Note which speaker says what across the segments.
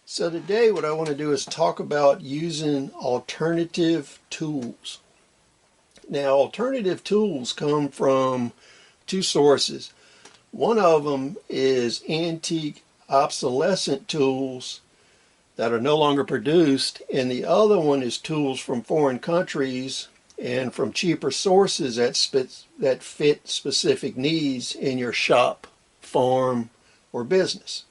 Speaker 1: So today what I want to do is talk about using alternative tools. Now, alternative tools come from two sources. One of them is antique obsolescent tools that are no longer produced, and the other one is tools from foreign countries and from cheaper sources that fit specific needs in your shop, farm, or business.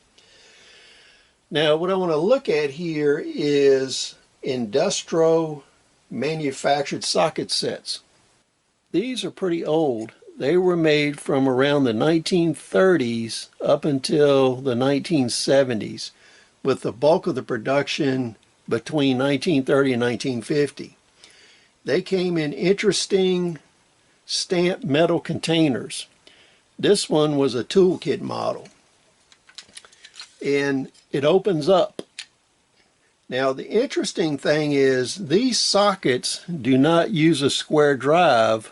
Speaker 1: Now, what I want to look at here is Industro manufactured socket sets. These are pretty old. They were made from around the 1930s up until the 1970s, with the bulk of the production between 1930 and 1950. They came in interesting stamped metal containers. This one was a toolkit model, and it opens up. Now, the interesting thing is these sockets do not use a square drive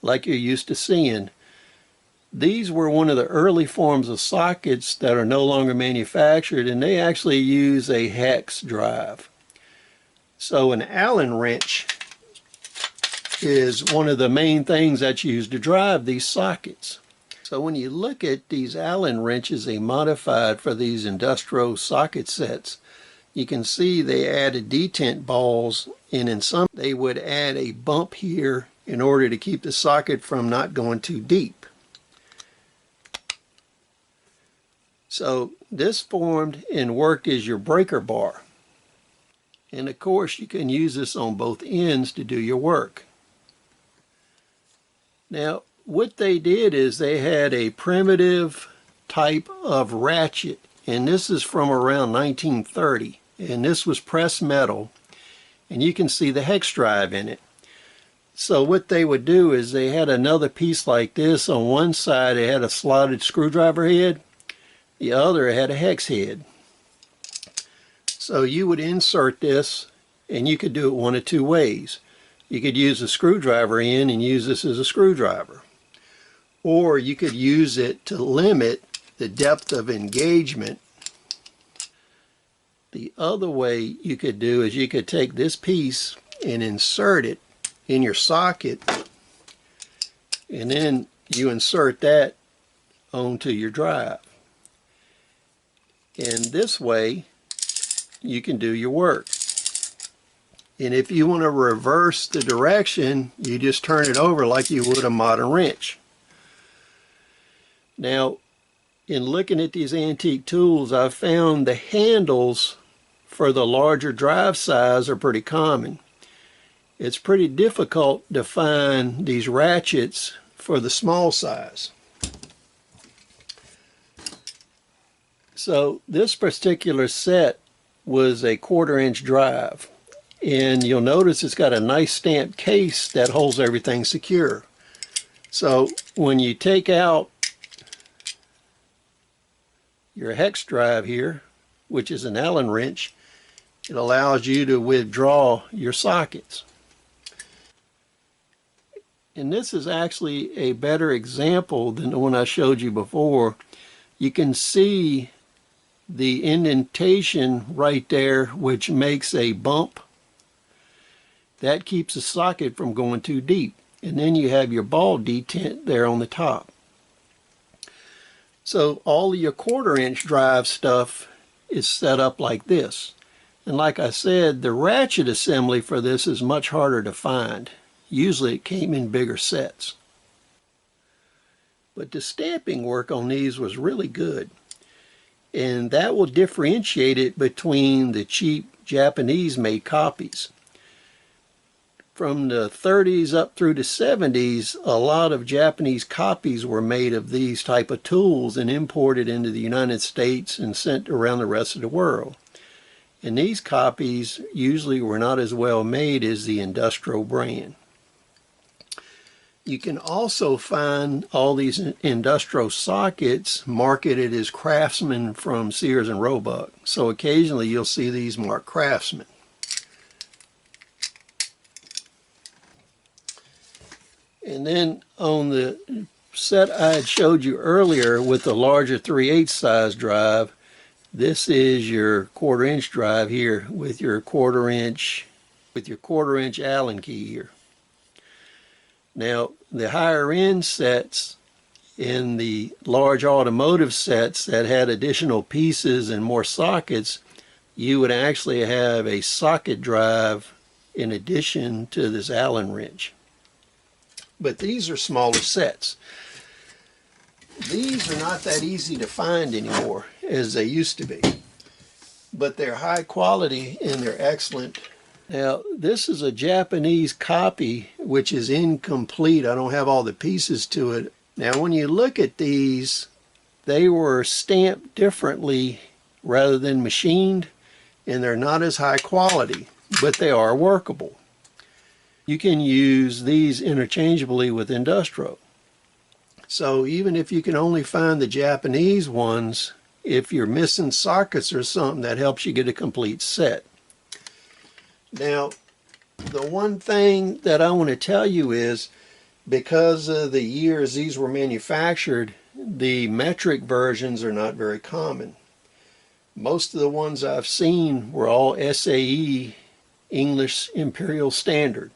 Speaker 1: like you're used to seeing. These were one of the early forms of sockets that are no longer manufactured, and they actually use a hex drive. So an Allen wrench is one of the main things that's used to drive these sockets. So when you look at these Allen wrenches they modified for these Industro socket sets, you can see they added detent balls, and in some they would add a bump here in order to keep the socket from not going too deep. So this formed and worked as your breaker bar. And of course you can use this on both ends to do your work. Now, what they did is they had a primitive type of ratchet, and this is from around 1930, and this was pressed metal, and you can see the hex drive in it. So what they would do is they had another piece like this. On one side it had a slotted screwdriver head, the other had a hex head. So you would insert this, and you could do it one of two ways. You could use a screwdriver in and use this as a screwdriver. Or you could use it to limit the depth of engagement. The other way you could do is you could take this piece and insert it in your socket, and then you insert that onto your drive. And this way you can do your work. And if you want to reverse the direction, you just turn it over like you would a modern wrench. Now, in looking at these antique tools, I've found the handles for the larger drive size are pretty common. It's pretty difficult to find these ratchets for the small size. So this particular set was a 1/4 inch drive, and you'll notice it's got a nice stamped case that holds everything secure. So when you take out your hex drive here, which is an Allen wrench, it allows you to withdraw your sockets. And this is actually a better example than the one I showed you before. You can see the indentation right there, which makes a bump. That keeps the socket from going too deep. And then you have your ball detent there on the top. So all of your 1/4 inch drive stuff is set up like this. And like I said, the ratchet assembly for this is much harder to find. Usually it came in bigger sets. But the stamping work on these was really good. And that will differentiate it between the cheap Japanese-made copies. From the 30s up through the 70s, a lot of Japanese copies were made of these type of tools and imported into the United States and sent around the rest of the world. And these copies usually were not as well made as the Industro brand. You can also find all these Industro sockets marketed as Craftsman from Sears and Roebuck. So occasionally you'll see these marked Craftsman. And then on the set I had showed you earlier with the larger 3/8 size drive, This is your 1/4 inch drive here with your 1/4 inch Allen key here. Now the higher end sets in the large automotive sets that had additional pieces and more sockets, you would actually have a socket drive in addition to this Allen wrench. But these are smaller sets. These are not that easy to find anymore as they used to be, but they're high quality and they're excellent. Now this is a Japanese copy which is incomplete. I don't have all the pieces to it. Now when you look at these, they were stamped differently rather than machined, and they're not as high quality, but they are workable. You can use these interchangeably with Industro. So even if you can only find the Japanese ones, if you're missing sockets or something, that helps you get a complete set. Now, the one thing that I want to tell you is, because of the years these were manufactured, the metric versions are not very common. Most of the ones I've seen were all SAE, English Imperial Standard.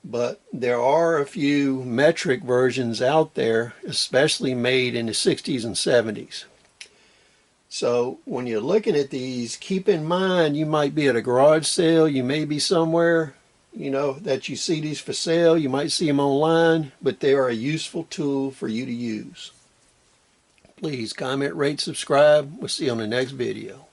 Speaker 1: But there are a few metric versions out there, especially made in the 60s and 70s. So when you're looking at these, keep in mind you might be at a garage sale, you may be somewhere, you know, that you see these for sale, you might see them online, but they are a useful tool for you to use. Please comment, rate, subscribe. We'll see you on the next video.